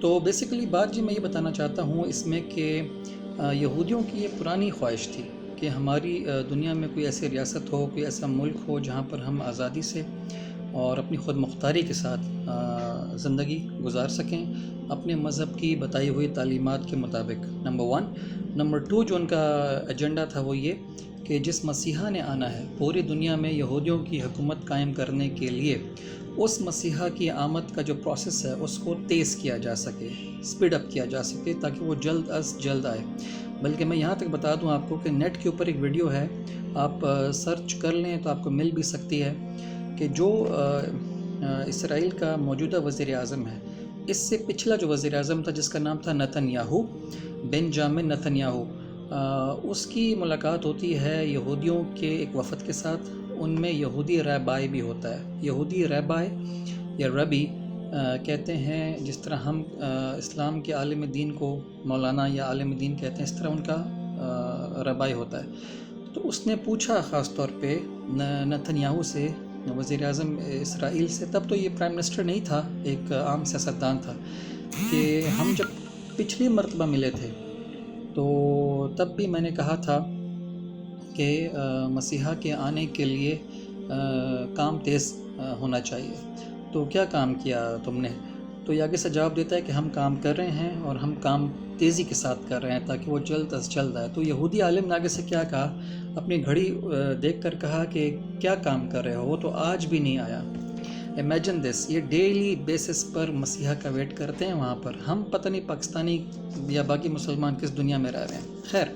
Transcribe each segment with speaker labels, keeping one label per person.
Speaker 1: تو بیسیکلی بات جی میں یہ بتانا چاہتا ہوں اس میں کہ یہودیوں کی یہ پرانی خواہش تھی کہ ہماری دنیا میں کوئی ایسی ریاست ہو، کوئی ایسا ملک ہو جہاں پر ہم آزادی سے اور اپنی خود مختاری کے ساتھ زندگی گزار سکیں اپنے مذہب کی بتائی ہوئی تعلیمات کے مطابق، نمبر 1۔ نمبر 2 جو ان کا ایجنڈا تھا وہ یہ کہ جس مسیحا نے آنا ہے پوری دنیا میں یہودیوں کی حکومت قائم کرنے کے لیے، اس مسیحا کی آمد کا جو پروسیس ہے اس کو تیز کیا جا سکے، سپیڈ اپ کیا جا سکے تاکہ وہ جلد از جلد آئے۔ بلکہ میں یہاں تک بتا دوں آپ کو کہ نیٹ کے اوپر ایک ویڈیو ہے، آپ سرچ کر لیں تو آپ کو مل بھی سکتی ہے، کہ جو اسرائیل کا موجودہ وزیر اعظم ہے، اس سے پچھلا جو وزیر اعظم تھا جس کا نام تھا Netanyahu, Benjamin Netanyahu, اس کی ملاقات ہوتی ہے یہودیوں کے ایک وفد کے ساتھ۔ ان میں یہودی رہبائی بھی ہوتا ہے۔ یہودی رہبائی یا ربی کہتے ہیں، جس طرح ہم اسلام کے عالم دین کو مولانا یا عالم دین کہتے ہیں، اس طرح ان کا رہبائی ہوتا ہے۔ تو اس نے پوچھا خاص طور پہ نتن یاہو سے، وزیر اعظم اسرائیل سے، تب تو یہ پرائم منسٹر نہیں تھا، ایک عام سیاستدان تھا، کہ ہم جب پچھلی مرتبہ ملے تھے تو تب بھی میں نے کہا تھا کہ مسیحا کے آنے کے لیے کام تیز ہونا چاہیے، تو کیا کام کیا تم نے؟ تو یہ آگے سے جواب دیتا ہے کہ ہم کام کر رہے ہیں اور ہم کام تیزی کے ساتھ کر رہے ہیں تاکہ وہ جلد از جلد آئے۔ تو یہودی عالم نے آگے سے کیا کہا، اپنی گھڑی دیکھ کر کہا کہ کیا کام کر رہے ہو، وہ تو آج بھی نہیں آیا۔ امیجن دس، یہ ڈیلی بیسس پر مسیحا کا ویٹ کرتے ہیں وہاں پر، ہم پتہ نہیں پاکستانی یا باقی مسلمان کس دنیا میں رہ رہے ہیں۔ خیر،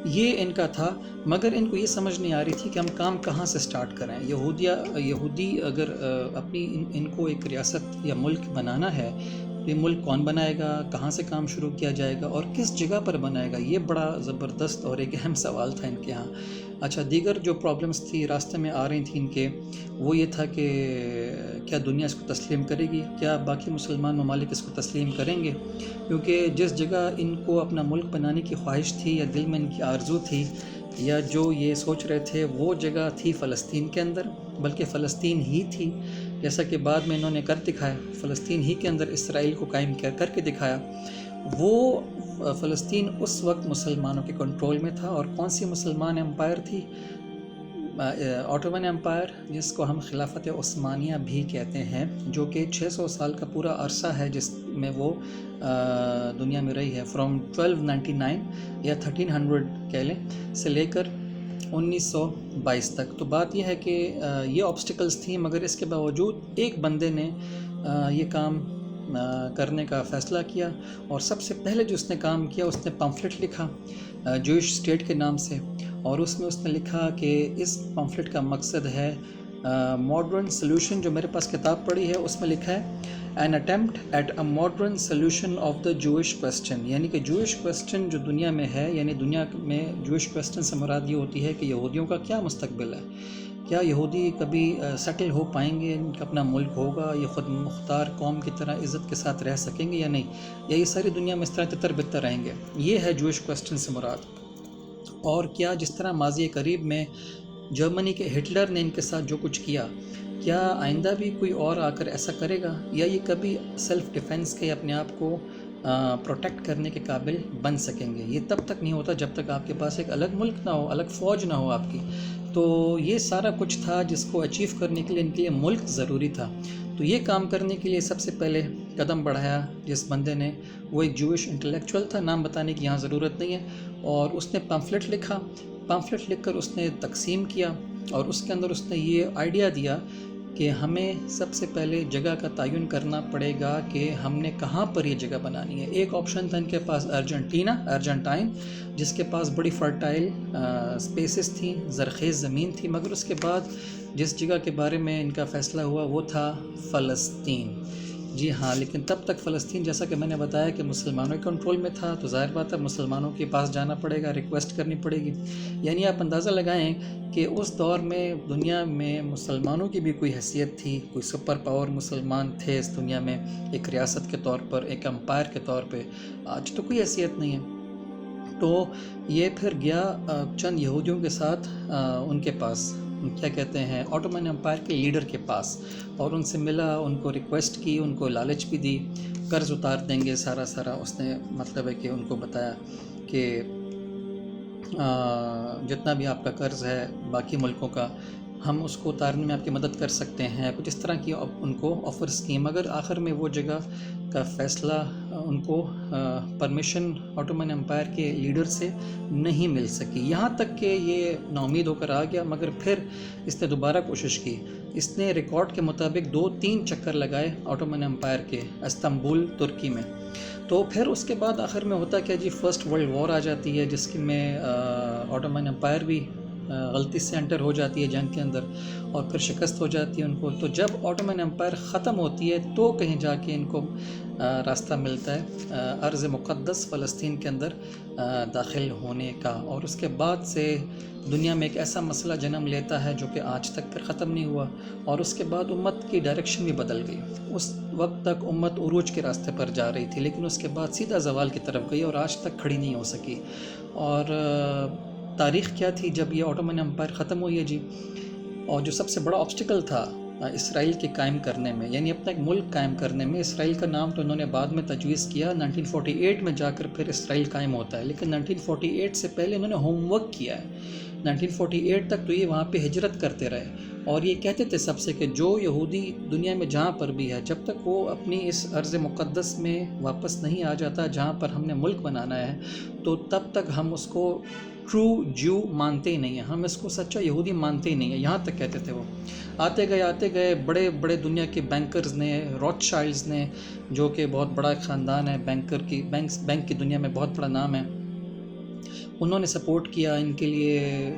Speaker 1: یہ ان کا تھا، مگر ان کو یہ سمجھ نہیں آ رہی تھی کہ ہم کام کہاں سے سٹارٹ کریں۔ یہودی اگر اپنی ان کو ایک ریاست یا ملک بنانا ہے، یہ ملک کون بنائے گا، کہاں سے کام شروع کیا جائے گا اور کس جگہ پر بنائے گا، یہ بڑا زبردست اور ایک اہم سوال تھا ان کے ہاں۔ اچھا، دیگر جو پرابلمس تھی راستے میں آ رہی تھیں ان کے، وہ یہ تھا کہ کیا دنیا اس کو تسلیم کرے گی، کیا باقی مسلمان ممالک اس کو تسلیم کریں گے، کیونکہ جس جگہ ان کو اپنا ملک بنانے کی خواہش تھی یا دل میں ان کی آرزو تھی یا جو یہ سوچ رہے تھے، وہ جگہ تھی فلسطین کے اندر، بلکہ فلسطین ہی تھی، جیسا کہ بعد میں انہوں نے کر دکھایا، فلسطین ہی کے اندر اسرائیل کو قائم کر کے دکھایا۔ وہ فلسطین اس وقت مسلمانوں کے کنٹرول میں تھا، اور کون سی مسلمان امپائر تھی؟ آٹومن امپائر، جس کو ہم خلافت عثمانیہ بھی کہتے ہیں، جو کہ 600 سال کا پورا عرصہ ہے جس میں وہ دنیا میں رہی ہے، فرام 1299 یا 1300 کہہ لیں سے لے کر 1922 تک۔ تو بات یہ ہے کہ یہ آبسٹیکلز تھیں، مگر اس کے باوجود ایک بندے نے یہ کام کرنے کا فیصلہ کیا، اور سب سے پہلے جو اس نے کام کیا، اس نے پمفلٹ لکھا جوئش اسٹیٹ کے نام سے، اور اس میں اس نے لکھا کہ اس پمفلٹ کا مقصد ہے ماڈرن سلوشن۔ جو میرے پاس کتاب پڑھی ہے اس میں لکھا ہے an attempt at a modern solution of the Jewish question, یعنی کہ جوئش کویسچن جو دنیا میں ہے، یعنی دنیا میں جوئش کویسچن سے مراد یہ ہوتی ہے کہ یہودیوں کا کیا مستقبل ہے، کیا یہودی کبھی سیٹل ہو پائیں گے، ان کا اپنا ملک ہوگا، یہ خود مختار قوم کی طرح عزت کے ساتھ رہ سکیں گے یا نہیں، یا یہ ساری دنیا میں اس طرح تتر بتر رہیں گے، یہ ہے جوئش کویسچن سے مراد۔ اور کیا جس طرح ماضی قریب میں جرمنی کے ہٹلر نے ان کے ساتھ جو کچھ کیا، کیا آئندہ بھی کوئی اور آ کر ایسا کرے گا، یا یہ کبھی سیلف ڈیفنس کے اپنے آپ کو پروٹیکٹ کرنے کے قابل بن سکیں گے؟ یہ تب تک نہیں ہوتا جب تک آپ کے پاس ایک الگ ملک نہ ہو، الگ فوج نہ ہو آپ کی۔ تو یہ سارا کچھ تھا جس کو اچیو کرنے کے لیے ان کے لیے ملک ضروری تھا۔ تو یہ کام کرنے کے لیے سب سے پہلے قدم بڑھایا جس بندے نے، وہ ایک جوئش انٹلیکچوئل تھا، نام بتانے کی یہاں ضرورت نہیں ہے، اور اس نے پمفلٹ لکھا۔ پمفلٹ لکھ کر اس نے تقسیم کیا، اور اس کے اندر اس نے یہ آئیڈیا دیا کہ ہمیں سب سے پہلے جگہ کا تعین کرنا پڑے گا کہ ہم نے کہاں پر یہ جگہ بنانی ہے۔ ایک آپشن تھا ان کے پاس ارجنٹائن، جس کے پاس بڑی فرٹائل سپیسز تھیں، زرخیز زمین تھی، مگر اس کے بعد جس جگہ کے بارے میں ان کا فیصلہ ہوا وہ تھا فلسطین۔ جی ہاں، لیکن تب تک فلسطین، جیسا کہ میں نے بتایا، کہ مسلمانوں کے کنٹرول میں تھا، تو ظاہر بات ہے مسلمانوں کے پاس جانا پڑے گا، ریکویسٹ کرنی پڑے گی۔ یعنی آپ اندازہ لگائیں کہ اس دور میں دنیا میں مسلمانوں کی بھی کوئی حیثیت تھی، کوئی سپر پاور مسلمان تھے اس دنیا میں، ایک ریاست کے طور پر، ایک امپائر کے طور پہ۔ آج تو کوئی حیثیت نہیں ہے۔ تو یہ پھر گیا چند یہودیوں کے ساتھ ان کے پاس، کیا کہتے ہیں ottoman امپائر کے لیڈر کے پاس، اور ان سے ملا، ان کو ریکویسٹ کی، ان کو لالچ بھی دی، قرض اتار دیں گے سارا اس نے مطلب ہے کہ ان کو بتایا کہ جتنا بھی آپ کا قرض ہے باقی ملکوں کا، ہم اس کو اتارنے میں آپ کی مدد کر سکتے ہیں، کچھ اس طرح کی ان کو آفرز کی، مگر آخر میں وہ جگہ کا فیصلہ ان کو پرمیشن ottoman امپائر کے لیڈر سے نہیں مل سکی، یہاں تک کہ یہ نا امید ہو کر آ گیا۔ مگر پھر اس نے دوبارہ کوشش کی، اس نے ریکارڈ کے مطابق 2-3 چکر لگائے ottoman امپائر کے استنبول ترکی میں۔ تو پھر اس کے بعد آخر میں ہوتا کیا جی، فرسٹ ورلڈ وار آ جاتی ہے، جس میں ottoman امپائر بھی غلطی سے انٹر ہو جاتی ہے جنگ کے اندر، اور پھر شکست ہو جاتی ہے ان کو۔ تو جب ottoman امپائر ختم ہوتی ہے تو کہیں جا کے ان کو راستہ ملتا ہے ارض مقدس فلسطین کے اندر داخل ہونے کا، اور اس کے بعد سے دنیا میں ایک ایسا مسئلہ جنم لیتا ہے جو کہ آج تک پھر ختم نہیں ہوا، اور اس کے بعد امت کی ڈائریکشن بھی بدل گئی۔ اس وقت تک امت عروج کے راستے پر جا رہی تھی، لیکن اس کے بعد سیدھا زوال کی طرف گئی اور آج تک کھڑی نہیں ہو سکی۔ اور تاریخ کیا تھی جب یہ ottoman امپائر ختم ہوئی ہے جی؟ اور جو سب سے بڑا آبسٹیکل تھا اسرائیل کے قائم کرنے میں، یعنی اپنا ایک ملک قائم کرنے میں، اسرائیل کا نام تو انہوں نے بعد میں تجویز کیا، 1948 میں جا کر پھر اسرائیل قائم ہوتا ہے، لیکن 1948 سے پہلے انہوں نے ہوم ورک کیا ہے۔ 1948 تک تو یہ وہاں پہ ہجرت کرتے رہے، اور یہ کہتے تھے سب سے کہ جو یہودی دنیا میں جہاں پر بھی ہے، جب تک وہ اپنی اس ارض مقدس میں واپس نہیں آ جاتا جہاں پر ہم نے ملک بنانا ہے، تو تب تک ہم اس کو ٹرو جو مانتے ہی نہیں ہیں، ہم اس کو سچا یہودی مانتے ہی نہیں ہیں، یہاں تک کہتے تھے وہ۔ آتے گئے بڑے بڑے دنیا کے بینکرز نے، روتھ شائلڈز نے، جو کہ بہت بڑا خاندان ہے، بینک کی دنیا میں بہت بڑا نام ہے، انہوں نے سپورٹ کیا ان کے لیے۔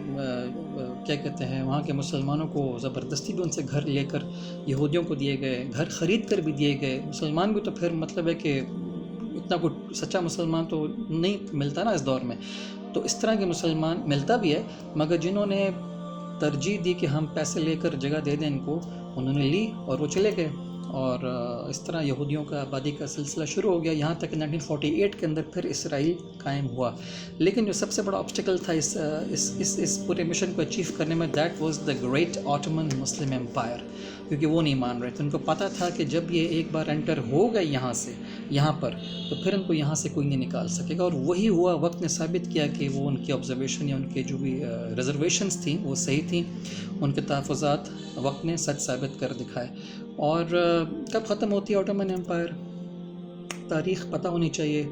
Speaker 1: کیا کہتے ہیں، وہاں کے مسلمانوں کو زبردستی بھی ان سے گھر لے کر یہودیوں کو دیے گئے، گھر خرید کر بھی دیے گئے۔ مسلمان بھی تو پھر مطلب ہے کہ اتنا کوئی سچا مسلمان تو نہیں ملتا نا اس دور میں، تو اس طرح کے مسلمان ملتا بھی ہے، مگر جنہوں نے ترجیح دی کہ ہم پیسے لے کر جگہ دے دیں ان کو، انہوں نے لی اور وہ چلے گئے، اور اس طرح یہودیوں کا آبادی کا سلسلہ شروع ہو گیا، یہاں تک کہ 1948 کے اندر پھر اسرائیل قائم ہوا۔ لیکن جو سب سے بڑا آبسٹیکل تھا اس پورے مشن کو اچیو کرنے میں، that was the great ottoman Muslim empire, کیونکہ وہ نہیں مان رہے تھے۔ ان کو پتہ تھا کہ جب یہ ایک بار انٹر ہو گئے یہاں پر، تو پھر ان کو یہاں سے کوئی نہیں نکال سکے گا، اور وہی ہوا۔ وقت نے ثابت کیا کہ وہ ان کی آبزرویشن یا ان کے جو بھی ریزرویشنز تھیں وہ صحیح تھیں، ان کے تحفظات وقت نے سچ ثابت کر دکھائے۔ اور کب ختم ہوتی ہے ottoman امپائر؟ تاریخ پتہ ہونی چاہیے،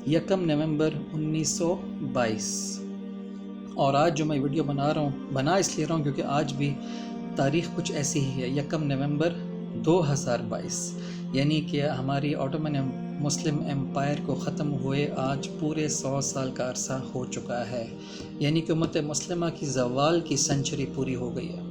Speaker 1: 1 نومبر 1922۔ اور آج جو میں ویڈیو بنا اس لیے رہا ہوں کیونکہ آج بھی تاریخ کچھ ایسی ہی ہے، 1 نومبر 2022، یعنی کہ ہماری ottoman مسلم امپائر کو ختم ہوئے آج پورے 100 سال کا عرصہ ہو چکا ہے، یعنی کہ امت مسلمہ کی زوال کی سنچری پوری ہو گئی ہے۔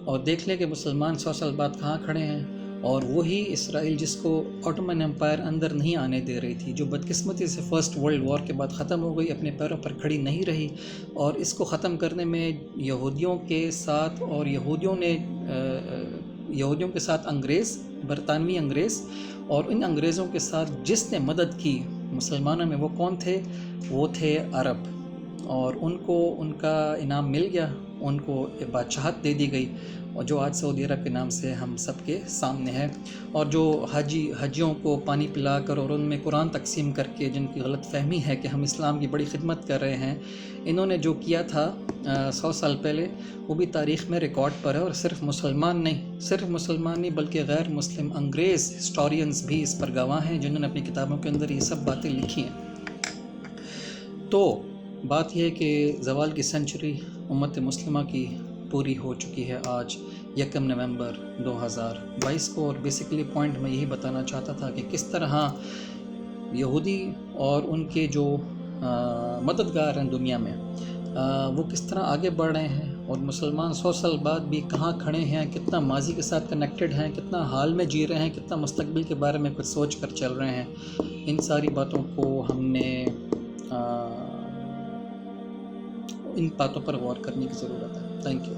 Speaker 1: اور دیکھ لیں کہ مسلمان 100 سال بعد کہاں کھڑے ہیں، اور وہی اسرائیل جس کو ottoman امپائر اندر نہیں آنے دے رہی تھی، جو بدقسمتی سے فرسٹ ورلڈ وار کے بعد ختم ہو گئی، اپنے پیروں پر کھڑی نہیں رہی، اور اس کو ختم کرنے میں یہودیوں کے ساتھ، اور یہودیوں کے ساتھ انگریز، برطانوی انگریز، اور ان انگریزوں کے ساتھ جس نے مدد کی مسلمانوں میں، وہ کون تھے؟ وہ تھے عرب، اور ان کو ان کا انعام مل گیا، ان کو بادشاہت دے دی گئی، اور جو آج سعودی عرب کے نام سے ہم سب کے سامنے ہے۔ اور جو حاجیوں کو پانی پلا کر اور ان میں قرآن تقسیم کر کے جن کی غلط فہمی ہے کہ ہم اسلام کی بڑی خدمت کر رہے ہیں، انہوں نے جو کیا تھا 100 سال پہلے، وہ بھی تاریخ میں ریکارڈ پر ہے، اور صرف مسلمان نہیں بلکہ غیر مسلم انگریز ہسٹورینز بھی اس پر گواہ ہیں، جنہوں نے اپنی کتابوں کے اندر یہ سب باتیں لکھی ہیں۔ تو بات یہ ہے کہ زوال کی سنچری امت مسلمہ کی پوری ہو چکی ہے آج 1 نومبر 2022 کو، اور بیسیکلی پوائنٹ میں یہی بتانا چاہتا تھا کہ کس طرح یہودی اور ان کے جو مددگار ہیں دنیا میں، وہ کس طرح آگے بڑھ رہے ہیں، اور مسلمان 100 سال بعد بھی کہاں کھڑے ہیں، کتنا ماضی کے ساتھ کنیکٹڈ ہیں، کتنا حال میں جی رہے ہیں، کتنا مستقبل کے بارے میں کچھ سوچ کر چل رہے ہیں۔ ان ساری باتوں کو ہم نے ان باتوں پر غور کرنے کی ضرورت ہے۔ Thank you.